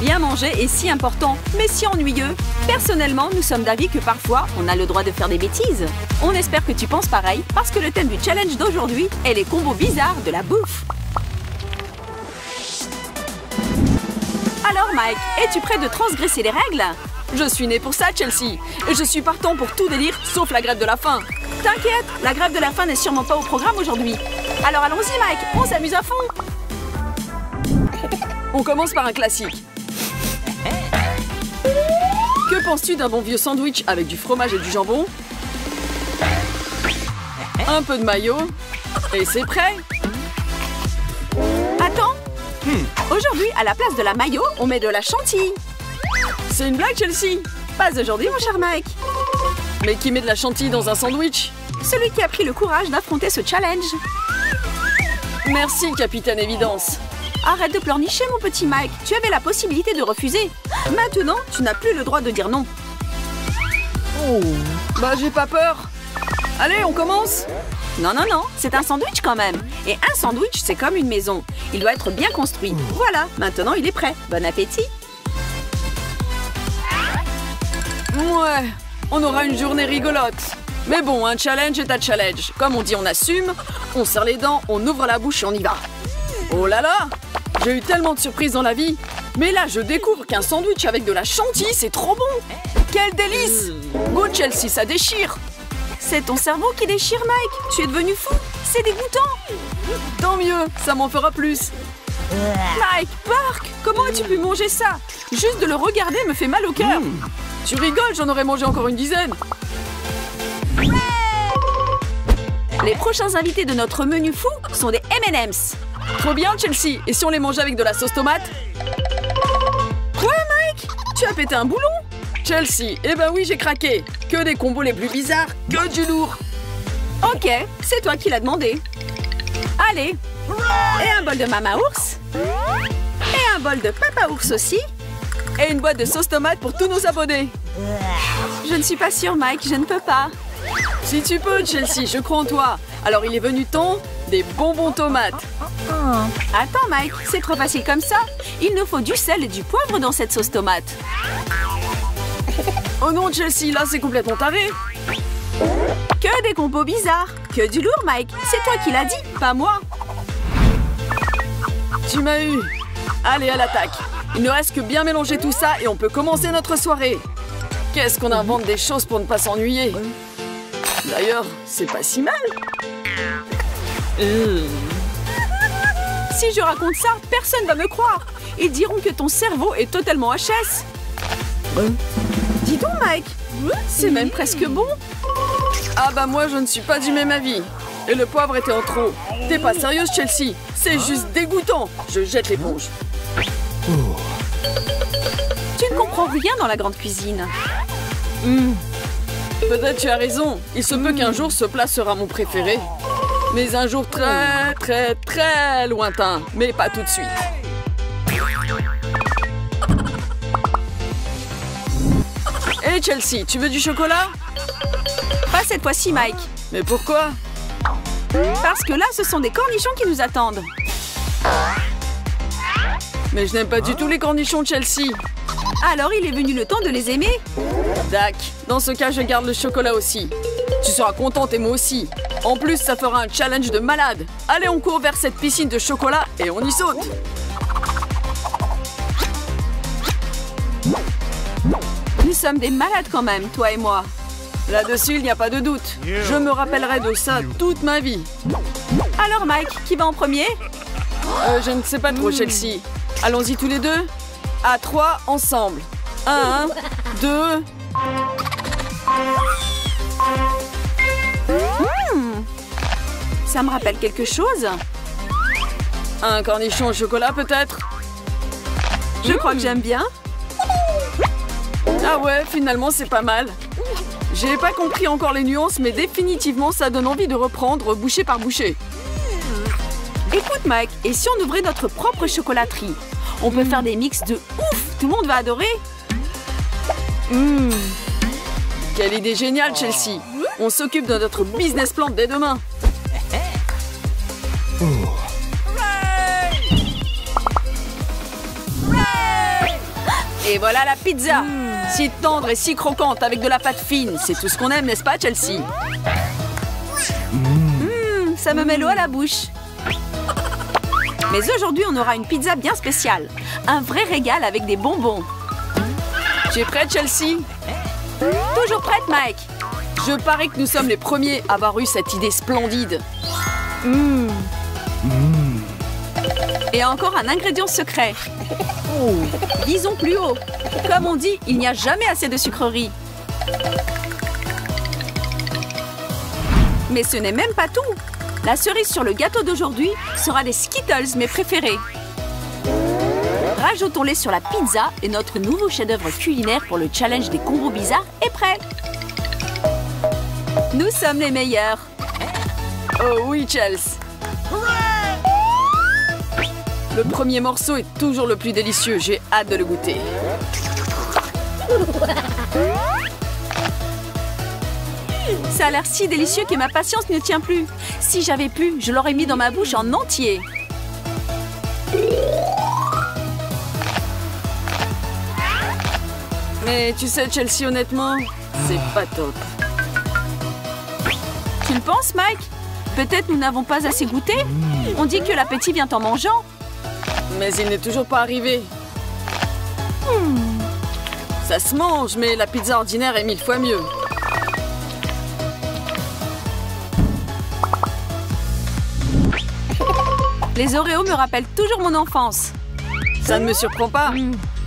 Bien manger est si important, mais si ennuyeux. Personnellement, nous sommes d'avis que parfois, on a le droit de faire des bêtises. On espère que tu penses pareil, parce que le thème du challenge d'aujourd'hui est les combos bizarres de la bouffe. Alors Mike, es-tu prêt de transgresser les règles? Je suis né pour ça, Chelsea. Et je suis partant pour tout délire, sauf la grève de la faim. T'inquiète, la grève de la faim n'est sûrement pas au programme aujourd'hui. Alors allons-y Mike, on s'amuse à fond. On commence par un classique. Que penses-tu d'un bon vieux sandwich avec du fromage et du jambon? Un peu de mayo. Et c'est prêt. Attends. Aujourd'hui, à la place de la mayo, on met de la chantilly. C'est une blague, Chelsea? Pas aujourd'hui, mon cher Mike. Mais qui met de la chantilly dans un sandwich? Celui qui a pris le courage d'affronter ce challenge. Merci, capitaine Évidence. Arrête de pleurnicher, mon petit Mike. Tu avais la possibilité de refuser. Maintenant, tu n'as plus le droit de dire non. Oh. Bah, j'ai pas peur. Allez, on commence? Non, non, non, c'est un sandwich quand même. Et un sandwich, c'est comme une maison. Il doit être bien construit. Voilà, maintenant il est prêt. Bon appétit. Ouais, on aura une journée rigolote. Mais bon, un challenge est un challenge. Comme on dit, on assume, on serre les dents, on ouvre la bouche et on y va. Oh là là! J'ai eu tellement de surprises dans la vie. Mais là, je découvre qu'un sandwich avec de la chantilly, c'est trop bon! Quel délice! Go Chelsea, ça déchire! C'est ton cerveau qui déchire, Mike. Tu es devenu fou. C'est dégoûtant. Tant mieux, ça m'en fera plus. Mike, Park, comment as-tu pu manger ça? Juste de le regarder me fait mal au cœur. Tu rigoles, j'en aurais mangé encore une dizaine. Les prochains invités de notre menu fou sont des M&M's. Trop bien, Chelsea. Et si on les mangeait avec de la sauce tomate? Quoi, Mike? Tu as pété un boulon? Chelsea, eh ben oui, j'ai craqué. Que des combos les plus bizarres, que du lourd. Ok, c'est toi qui l'as demandé. Allez. Et un bol de Mama Ours. Et un bol de Papa Ours aussi. Et une boîte de sauce tomate pour tous nos abonnés. Je ne suis pas sûre, Mike, je ne peux pas. Si tu peux, Chelsea, je crois en toi. Alors il est venu temps des bonbons tomates. Attends, Mike, c'est trop facile comme ça. Il nous faut du sel et du poivre dans cette sauce tomate. Oh non, Chelsea, là c'est complètement taré. Que des combos bizarres. Que du lourd, Mike. C'est toi qui l'as dit, pas moi. Tu m'as eu. Allez, à l'attaque. Il ne reste que bien mélanger tout ça et on peut commencer notre soirée. Qu'est-ce qu'on invente des choses pour ne pas s'ennuyer. D'ailleurs, c'est pas si mal. Si je raconte ça, personne va me croire. Ils diront que ton cerveau est totalement HS. Dis donc, Mike, c'est même presque bon. Ah bah moi, je ne suis pas du même avis. Et le poivre était en trop. T'es pas sérieuse, Chelsea? C'est juste dégoûtant. Je jette l'éponge. Tu ne comprends rien dans la grande cuisine. Peut-être tu as raison. Il se peut qu'un jour, ce plat sera mon préféré. Mais un jour très, très, très lointain. Mais pas tout de suite. Hé, Chelsea, tu veux du chocolat? Pas cette fois-ci, Mike. Mais pourquoi? Parce que là, ce sont des cornichons qui nous attendent. Mais je n'aime pas du tout les cornichons, Chelsea. Alors, il est venu le temps de les aimer? Dac, dans ce cas, je garde le chocolat aussi. Tu seras contente et moi aussi. En plus, ça fera un challenge de malade. Allez, on court vers cette piscine de chocolat et on y saute. Nous sommes des malades quand même, toi et moi. Là-dessus, il n'y a pas de doute. Je me rappellerai de ça toute ma vie. Alors, Mike, qui va en premier? Je ne sais pas trop, Chelsea. Allons-y tous les deux. À 3, ensemble. 1, 2... Ça me rappelle quelque chose. Un cornichon au chocolat, peut-être? Je crois que j'aime bien. Ah ouais, finalement, c'est pas mal. J'ai pas compris encore les nuances, mais définitivement, ça donne envie de reprendre bouchée par bouchée. Écoute, Mike, et si on ouvrait notre propre chocolaterie? On peut faire des mix de ouf. Tout le monde va adorer. Quelle idée géniale, Chelsea. On s'occupe de notre business plan dès demain. Et voilà la pizza. Si tendre et si croquante avec de la pâte fine. C'est tout ce qu'on aime, n'est-ce pas, Chelsea? Ça me met l'eau à la bouche. Mais aujourd'hui, on aura une pizza bien spéciale. Un vrai régal avec des bonbons. Tu es prête, Chelsea? Toujours prête, Mike. Je parie que nous sommes les premiers à avoir eu cette idée splendide. Et encore un ingrédient secret. Disons plus haut. Comme on dit, il n'y a jamais assez de sucreries. Mais ce n'est même pas tout. La cerise sur le gâteau d'aujourd'hui sera des Skittles, mes préférés. Rajoutons-les sur la pizza et notre nouveau chef-d'œuvre culinaire pour le challenge des combos bizarres est prêt. Nous sommes les meilleurs. Oh oui, Chelsea. Le premier morceau est toujours le plus délicieux. J'ai hâte de le goûter. Ça a l'air si délicieux que ma patience ne tient plus. Si j'avais pu, je l'aurais mis dans ma bouche en entier. Mais tu sais, Chelsea, honnêtement, c'est pas top. Tu le penses, Mike? Peut-être nous n'avons pas assez goûté? On dit que l'appétit vient en mangeant. Mais il n'est toujours pas arrivé. Ça se mange, mais la pizza ordinaire est 1000 fois mieux. Les Oreos me rappellent toujours mon enfance. Ça ne me surprend pas.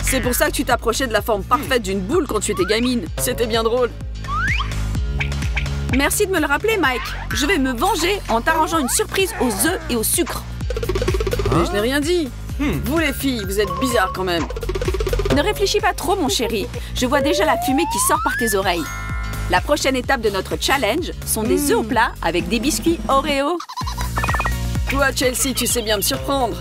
C'est pour ça que tu t'approchais de la forme parfaite d'une boule quand tu étais gamine. C'était bien drôle. Merci de me le rappeler, Mike. Je vais me venger en t'arrangeant une surprise aux œufs et au sucre. Mais je n'ai rien dit. Vous les filles, vous êtes bizarres quand même. Ne réfléchis pas trop, mon chéri. Je vois déjà la fumée qui sort par tes oreilles. La prochaine étape de notre challenge sont des œufs au plat avec des biscuits Oreo. Toi, Chelsea, tu sais bien me surprendre.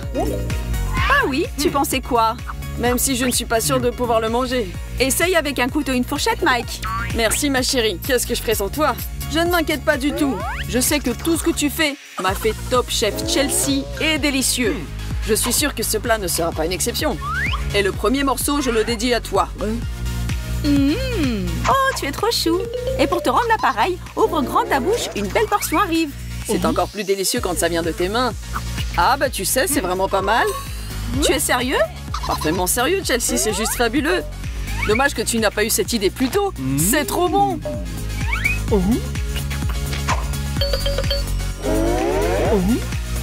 Ah oui, tu pensais quoi? Même si je ne suis pas sûre de pouvoir le manger. Essaye avec un couteau et une fourchette, Mike. Merci, ma chérie. Qu'est-ce que je ferai sans toi? Je ne m'inquiète pas du tout. Je sais que tout ce que tu fais m'a fait top chef Chelsea et délicieux. Je suis sûre que ce plat ne sera pas une exception. Et le premier morceau, je le dédie à toi. Oh, tu es trop chou. Et pour te rendre l'appareil, ouvre grand ta bouche, une belle portion arrive. C'est encore plus délicieux quand ça vient de tes mains. Ah bah tu sais, c'est vraiment pas mal. Tu es sérieux? Parfaitement sérieux, Chelsea, c'est juste fabuleux. Dommage que tu n'as pas eu cette idée plus tôt. C'est trop bon.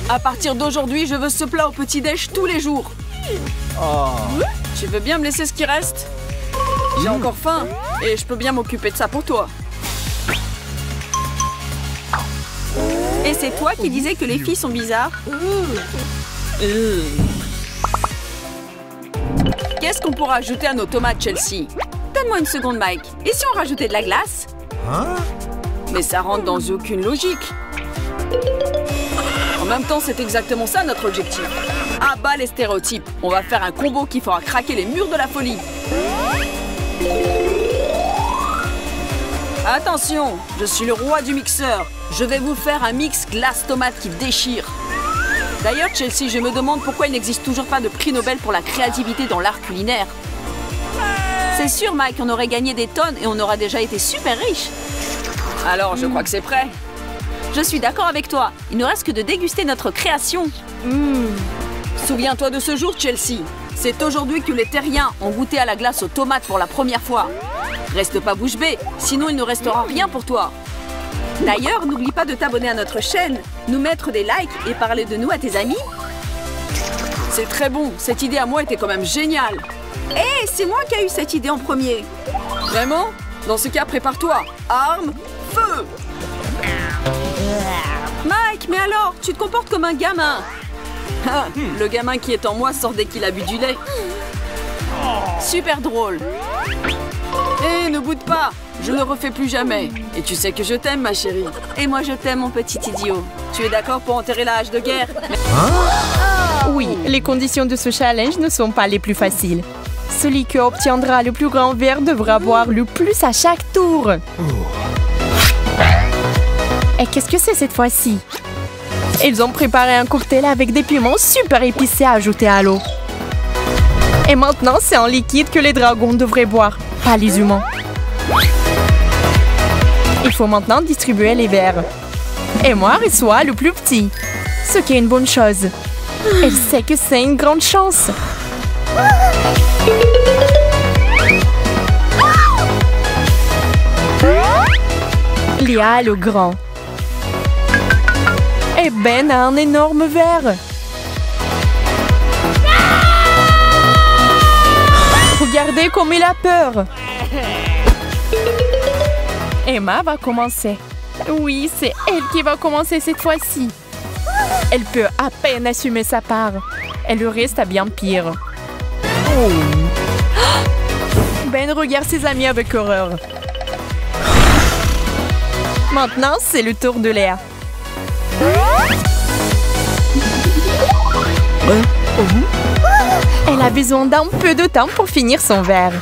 À partir d'aujourd'hui, je veux ce plat au petit-déj tous les jours. Tu veux bien me laisser ce qui reste? J'ai encore faim et je peux bien m'occuper de ça pour toi. Et c'est toi qui disais que les filles sont bizarres? Qu'est-ce qu'on pourra ajouter à nos tomates, Chelsea? Donne-moi une seconde, Mike. Et si on rajoutait de la glace? Mais ça rentre dans aucune logique. En même temps, c'est exactement ça notre objectif. À bas les stéréotypes. On va faire un combo qui fera craquer les murs de la folie. Attention, je suis le roi du mixeur. Je vais vous faire un mix glace-tomate qui déchire. D'ailleurs, Chelsea, je me demande pourquoi il n'existe toujours pas de prix Nobel pour la créativité dans l'art culinaire. C'est sûr, Mike, on aurait gagné des tonnes et on aura déjà été super riche. Alors, je crois que c'est prêt. Je suis d'accord avec toi. Il ne reste que de déguster notre création. Souviens-toi de ce jour, Chelsea. C'est aujourd'hui que les terriens ont goûté à la glace aux tomates pour la première fois. Reste pas bouche bée, sinon il ne restera rien pour toi. D'ailleurs, n'oublie pas de t'abonner à notre chaîne, nous mettre des likes et parler de nous à tes amis. C'est très bon. Cette idée à moi était quand même géniale. Hé, c'est moi qui ai eu cette idée en premier. Vraiment? Dans ce cas, prépare-toi. Arme, feu! Mike, mais alors, tu te comportes comme un gamin. Le gamin qui est en moi sort dès qu'il a bu du lait. Super drôle. Hé, ne boude pas. Je ne le refais plus jamais. Et tu sais que je t'aime, ma chérie. Et moi, je t'aime, mon petit idiot. Tu es d'accord pour enterrer la hache de guerre? Oui, les conditions de ce challenge ne sont pas les plus faciles. Celui qui obtiendra le plus grand verre devra boire le plus à chaque tour. Et qu'est-ce que c'est cette fois-ci? Ils ont préparé un cocktail avec des piments super épicés à ajouter à l'eau. Et maintenant, c'est en liquide que les dragons devraient boire, pas les humains. Il faut maintenant distribuer les verres. Et moi, reçois le plus petit. Ce qui est une bonne chose. Elle sait que c'est une grande chance. Léa a le grand. Et Ben a un énorme verre. Regardez comme il a peur. Emma va commencer. Oui, c'est elle qui va commencer cette fois-ci. Elle peut à peine assumer sa part. Elle lui reste à bien pire. Oh. Ben regarde ses amis avec horreur. Maintenant, c'est le tour de Léa. Elle a besoin d'un peu de temps pour finir son verre.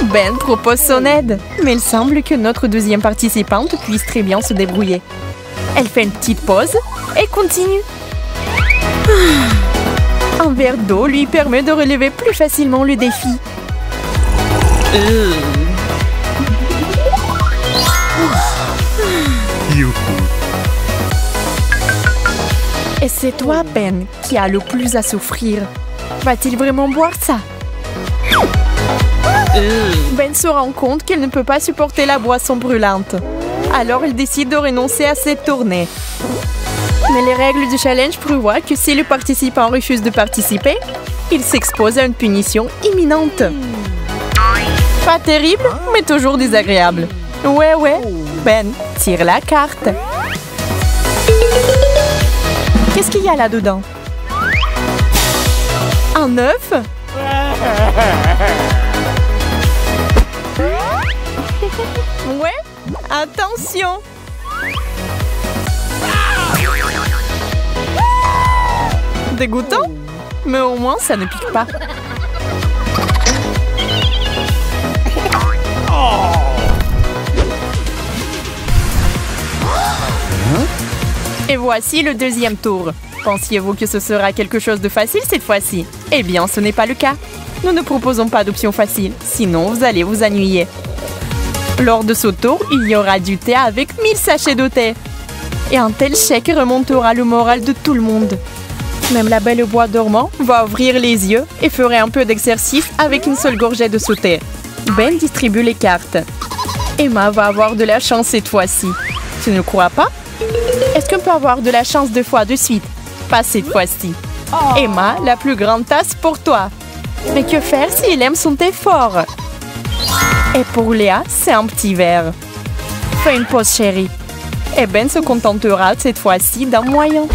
Ben propose son aide, mais il semble que notre deuxième participante puisse très bien se débrouiller. Elle fait une petite pause et continue. Un verre d'eau lui permet de relever plus facilement le défi. Et c'est toi, Ben, qui a le plus à souffrir. Va-t-il vraiment boire ça? Ben se rend compte qu'il ne peut pas supporter la boisson brûlante. Alors il décide de renoncer à cette tournée. Mais les règles du challenge prévoient que si le participant refuse de participer, il s'expose à une punition imminente. Pas terrible, mais toujours désagréable. Ouais, Ben, tire la carte. Qu'est-ce qu'il y a là-dedans? Un œuf? Ouais, attention! Dégoûtant? Mais au moins, ça ne pique pas. Et voici le deuxième tour. Pensiez-vous que ce sera quelque chose de facile cette fois-ci? Eh bien, ce n'est pas le cas. Nous ne proposons pas d'option facile, sinon vous allez vous ennuyer. Lors de ce tour, il y aura du thé avec 1000 sachets de thé. Et un tel chèque remontera le moral de tout le monde. Même la belle au bois dormant va ouvrir les yeux et fera un peu d'exercice avec une seule gorgée de ce thé. Ben distribue les cartes. Emma va avoir de la chance cette fois-ci. Tu ne crois pas? Est-ce qu'on peut avoir de la chance 2 fois de suite? Pas cette fois-ci. Emma, la plus grande tasse pour toi. Mais que faire s'il aime son thé fort? Et pour Léa, c'est un petit verre. Fais une pause, chérie. Et Ben se contentera cette fois-ci d'un moyen.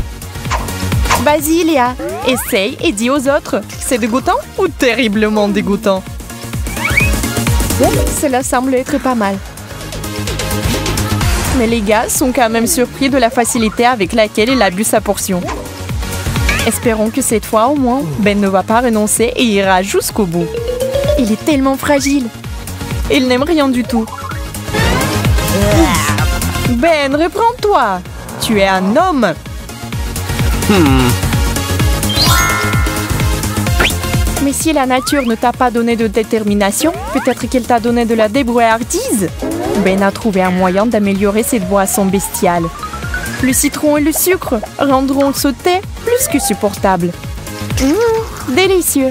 Vas-y, Léa, essaye et dis aux autres. C'est dégoûtant ou terriblement dégoûtant? Cela semble être pas mal. Mais les gars sont quand même surpris de la facilité avec laquelle il a bu sa portion. Espérons que cette fois, au moins, Ben ne va pas renoncer et ira jusqu'au bout. Il est tellement fragile. Il n'aime rien du tout. Ben, reprends-toi. Tu es un homme. Mais si la nature ne t'a pas donné de détermination, peut-être qu'elle t'a donné de la débrouillardise. Ben a trouvé un moyen d'améliorer cette boisson bestiale. Le citron et le sucre rendront ce thé plus que supportable. Délicieux.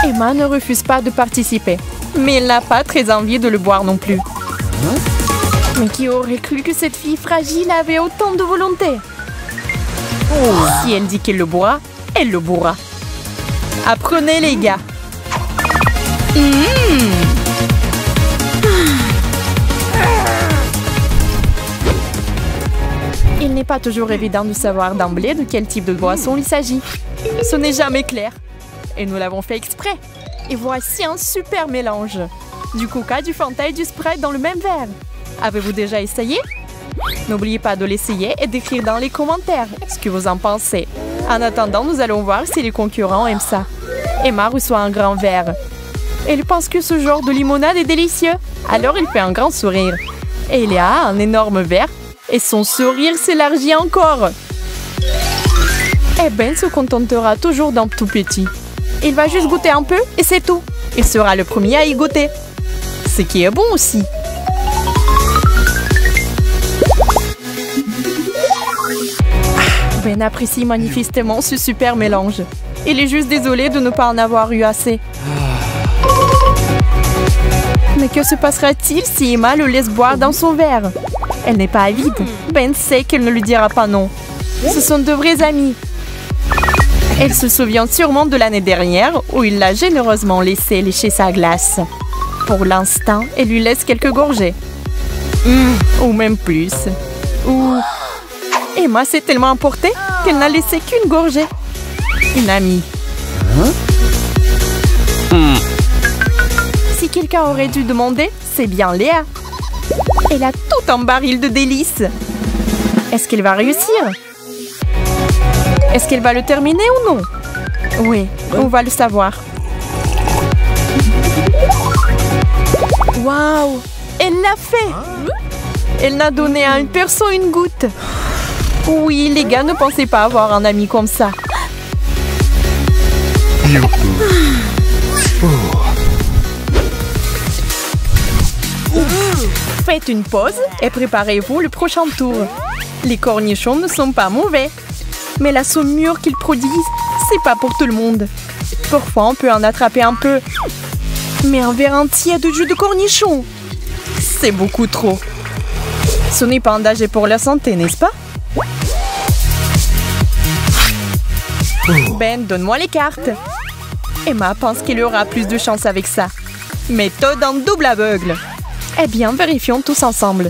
Emma ne refuse pas de participer, mais elle n'a pas très envie de le boire non plus. Mais qui aurait cru que cette fille fragile avait autant de volonté? Si elle dit qu'elle le boira, elle le boira. Apprenez les gars. Il n'est pas toujours évident de savoir d'emblée de quel type de boisson il s'agit. Ce n'est jamais clair. Et nous l'avons fait exprès. Et voici un super mélange. Du Coca, du Fanta et du Sprite dans le même verre. Avez-vous déjà essayé? N'oubliez pas de l'essayer et d'écrire dans les commentaires ce que vous en pensez. En attendant, nous allons voir si les concurrents aiment ça. Emma reçoit un grand verre. Elle pense que ce genre de limonade est délicieux. Alors il fait un grand sourire. Et Léa a un énorme verre et son sourire s'élargit encore. Et Ben se contentera toujours d'un tout petit. Il va juste goûter un peu et c'est tout. Il sera le premier à y goûter. Ce qui est bon aussi. Ben apprécie manifestement ce super mélange. Il est juste désolé de ne pas en avoir eu assez. Mais que se passera-t-il si Emma le laisse boire dans son verre? Elle n'est pas avide. Ben sait qu'elle ne lui dira pas non. Ce sont de vrais amis. Elle se souvient sûrement de l'année dernière où il l'a généreusement laissé lécher sa glace. Pour l'instant, elle lui laisse quelques gorgées. Ou même plus. Ou... Emma s'est tellement emportée qu'elle n'a laissé qu'une gorgée. Une amie. Si quelqu'un aurait dû demander, c'est bien Léa. Elle a tout un baril de délices. Est-ce qu'elle va réussir? Est-ce qu'elle va le terminer ou non? Oui, on va le savoir. Waouh! Elle l'a fait! Elle n'a donné à une personne une goutte. Oui, les gars ne pensaient pas avoir un ami comme ça. Faites une pause et préparez-vous le prochain tour. Les cornichons ne sont pas mauvais. Mais la saumure qu'ils produisent, c'est pas pour tout le monde. Parfois, on peut en attraper un peu. Mais un verre entier de jus de cornichon, c'est beaucoup trop. Ce n'est pas un danger pour la santé, n'est-ce pas? Ben, donne-moi les cartes. Emma pense qu'il aura plus de chance avec ça. Méthode en double aveugle. Eh bien, vérifions tous ensemble.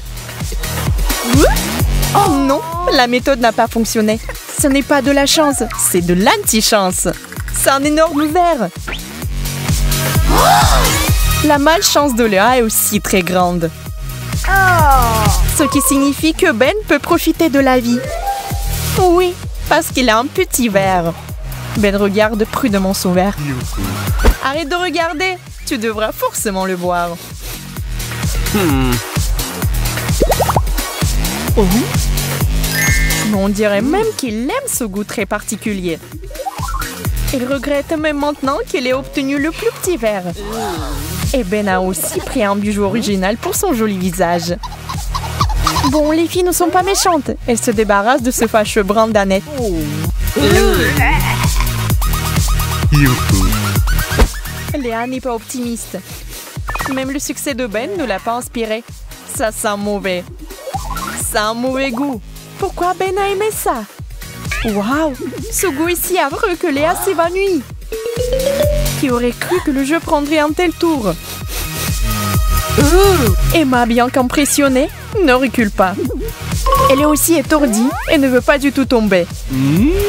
Oh non, la méthode n'a pas fonctionné. Ce n'est pas de la chance, c'est de l'anti-chance. C'est un énorme verre. La malchance de Léa est aussi très grande. Ce qui signifie que Ben peut profiter de la vie. Oui, parce qu'il a un petit verre. Ben regarde prudemment son verre. Arrête de regarder, tu devras forcément le boire. Oh. On dirait même qu'il aime ce goût très particulier. Il regrette même maintenant qu'il ait obtenu le plus petit verre. Et Ben a aussi pris un bijou original pour son joli visage. Bon, les filles ne sont pas méchantes. Elles se débarrassent de ce fâcheux brin d'Annette. Léa n'est pas optimiste. Même le succès de Ben ne l'a pas inspiré. Ça sent mauvais. Ça a un mauvais goût. Pourquoi Ben a aimé ça? Waouh! Ce goût est si affreux que Léa s'évanouit. Qui aurait cru que le jeu prendrait un tel tour? Emma, bien qu'impressionnée, ne recule pas. Elle est aussi étourdie et ne veut pas du tout tomber.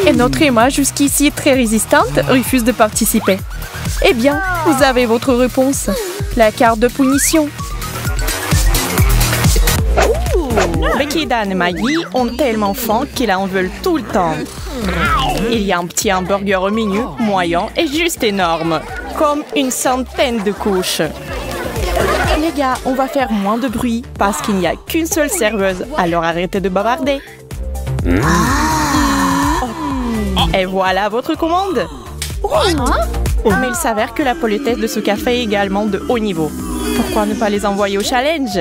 Et notre Emma, jusqu'ici très résistante, refuse de participer. Eh bien, vous avez votre réponse. La carte de punition. Becky, Dan et Maggie ont tellement faim qu'ils en veulent tout le temps. Il y a un petit hamburger au milieu, moyen et juste énorme. Comme une centaine de couches. Les gars, on va faire moins de bruit parce qu'il n'y a qu'une seule serveuse. Alors arrêtez de bavarder. Et voilà votre commande. Mais il s'avère que la politesse de ce café est également de haut niveau. Pourquoi ne pas les envoyer au challenge?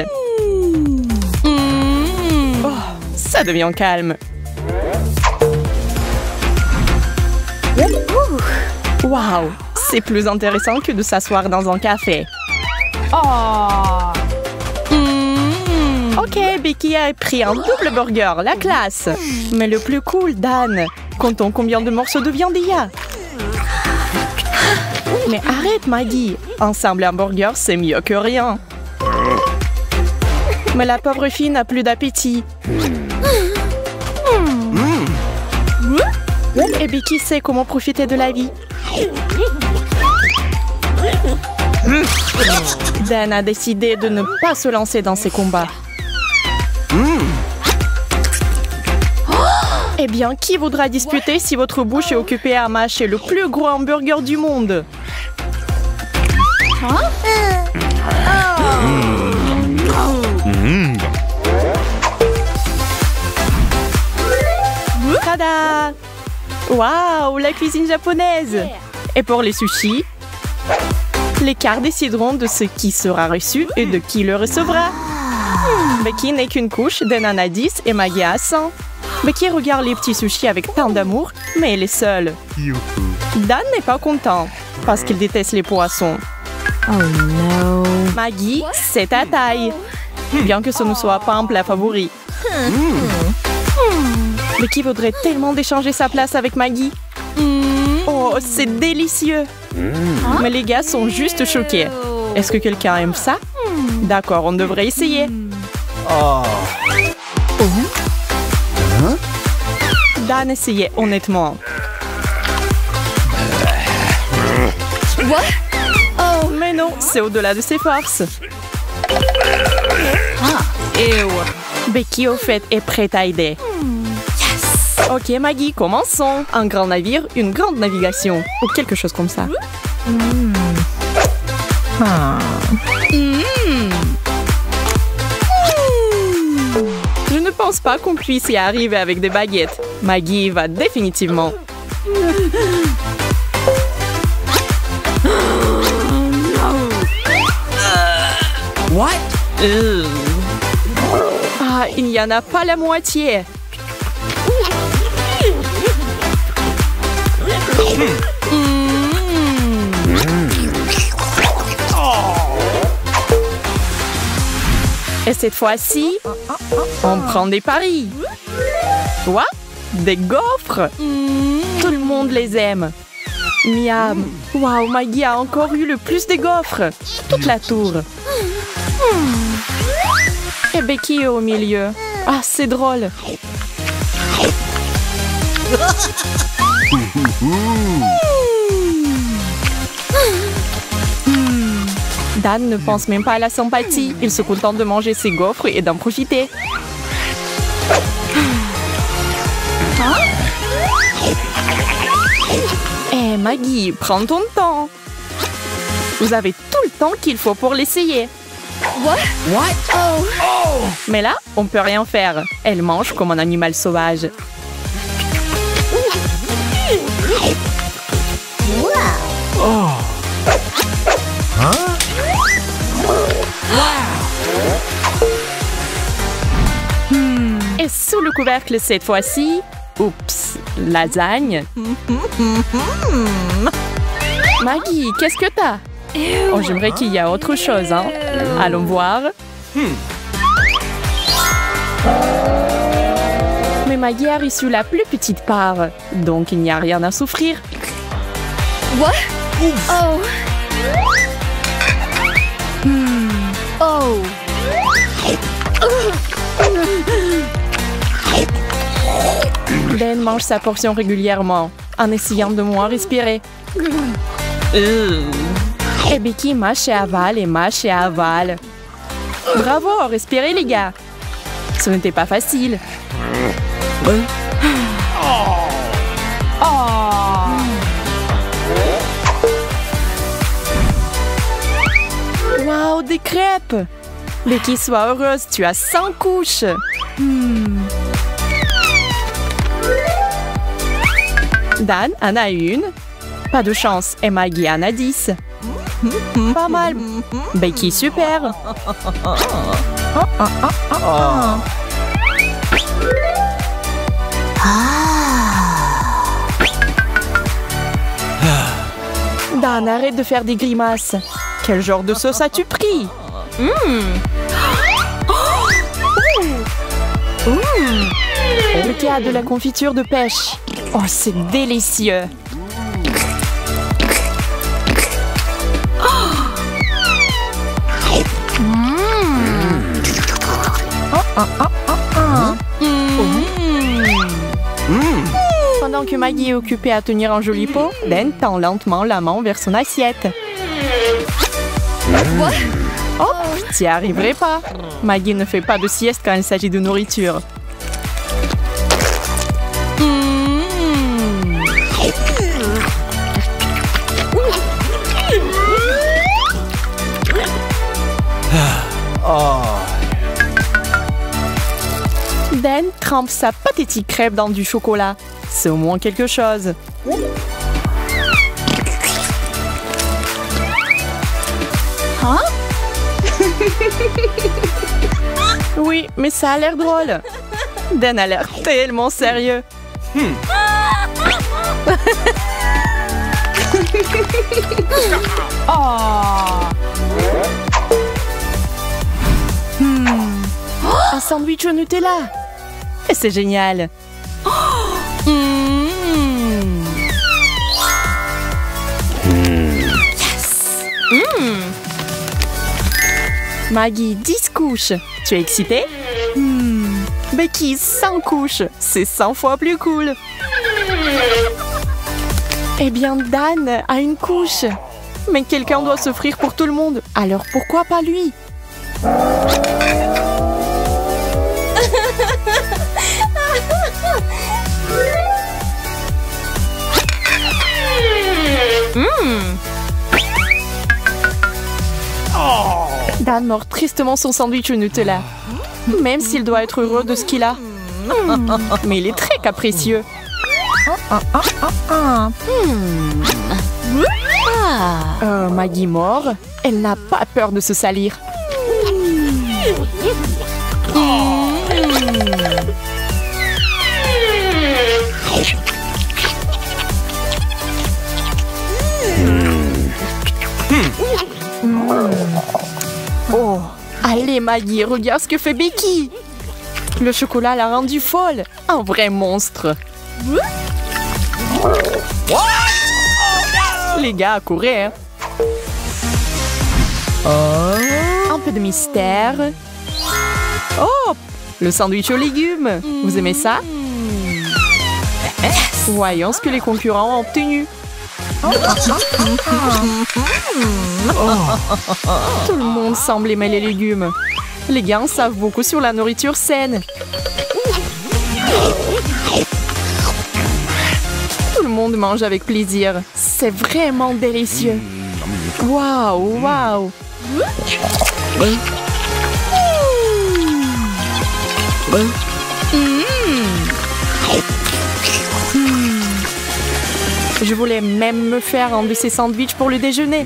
Oh, ça devient calme. Waouh, c'est plus intéressant que de s'asseoir dans un café. Ok, Becky a pris un double burger, la classe. Mais le plus cool, Dan. Comptons combien de morceaux de viande il y a. Mais arrête, Maggie. Un simple hamburger, c'est mieux que rien. Mais la pauvre fille n'a plus d'appétit. Et Becky sait comment profiter de la vie. Dan a décidé de ne pas se lancer dans ces combats. Eh bien, qui voudra disputer si votre bouche est occupée à mâcher le plus gros hamburger du monde? Tada! Waouh, la cuisine japonaise! Et pour les sushis, les cartes décideront de ce qui sera reçu et de qui le recevra. Becky n'est qu'une couche, Dan en a 10 et Maggie a 100. Becky regarde les petits sushis avec tant d'amour, mais elle est seule. Dan n'est pas content parce qu'il déteste les poissons. Oh non! Maggie, c'est ta taille, bien que ce ne soit pas un plat favori. Becky voudrait tellement d'échanger sa place avec Maggie. Oh, c'est délicieux! Mais les gars sont juste choqués. Est-ce que quelqu'un aime ça? D'accord, on devrait essayer. Dan essayait honnêtement. Oh, mais non, c'est au-delà de ses forces. Becky, au fait, est prête à aider. Ok, Maggie, commençons. Un grand navire, une grande navigation. Ou quelque chose comme ça. Je ne pense pas qu'on puisse y arriver avec des baguettes. Maggie va définitivement. What? Ah, il n'y en a pas la moitié. Et cette fois-ci, on prend des paris. Quoi? Des gaufres? Tout le monde les aime. Miam. Waouh, Maggie a encore eu le plus de gaufres. Toute la tour. Et Becky est au milieu. Ah, c'est drôle. Dan ne pense même pas à la sympathie. Il se contente de manger ses gaufres et d'en profiter. Eh, Maggie, prends ton temps. Vous avez tout le temps qu'il faut pour l'essayer. What? Mais là, on peut rien faire. Elle mange comme un animal sauvage. Et sous le couvercle cette fois-ci, oups, lasagne. Maggie, qu'est-ce que t'as? Oh, j'aimerais qu'il y ait autre chose, hein. Allons voir. Mais Maggie a reçu la plus petite part, donc il n'y a rien à souffrir. What? Oh. Oh. Ben mange sa portion régulièrement, en essayant de moins respirer. Et Becky mâche et avale et mâche et avale. Bravo, respirez les gars. Ce n'était pas facile. Waouh, des crêpes! Becky, sois heureuse, tu as 100 couches. Dan en a une. Pas de chance, et Maggie en a 10. Pas mal. Becky, super. Dan, arrête de faire des grimaces. Quel genre de sauce as-tu pris? Becky a de la confiture de pêche. Oh, c'est délicieux. Pendant que Maggie est occupée à tenir un joli pot, Dan tend lentement la main vers son assiette. Oh, tu n'y arriverais pas. Maggie ne fait pas de sieste quand il s'agit de nourriture. trempe sa pathétique crêpe dans du chocolat. C'est au moins quelque chose. Hein? Oui, mais ça a l'air drôle. Dan a l'air tellement sérieux. Un sandwich au Nutella. Et c'est génial. Yes. Maggie, 10 couches. Tu es excitée? Becky, 100 couches. C'est 100 fois plus cool. Eh bien, Dan a une couche. Mais quelqu'un doit s'offrir pour tout le monde. Alors pourquoi pas lui? Dan mord tristement son sandwich au Nutella. Même s'il doit être heureux de ce qu'il a. Mais il est très capricieux. Maggie mord. Elle n'a pas peur de se salir. Oh, allez Maggie, regarde ce que fait Becky. Le chocolat l'a rendue folle. Un vrai monstre. Les gars, à courir. Un peu de mystère. Oh, le sandwich aux légumes. Vous aimez ça? Voyons ce que les concurrents ont obtenu. Tout le monde semble aimer les légumes. Les gars en savent beaucoup sur la nourriture saine. Tout le monde mange avec plaisir. C'est vraiment délicieux. Waouh, waouh. Je voulais même me faire un de ces sandwichs pour le déjeuner.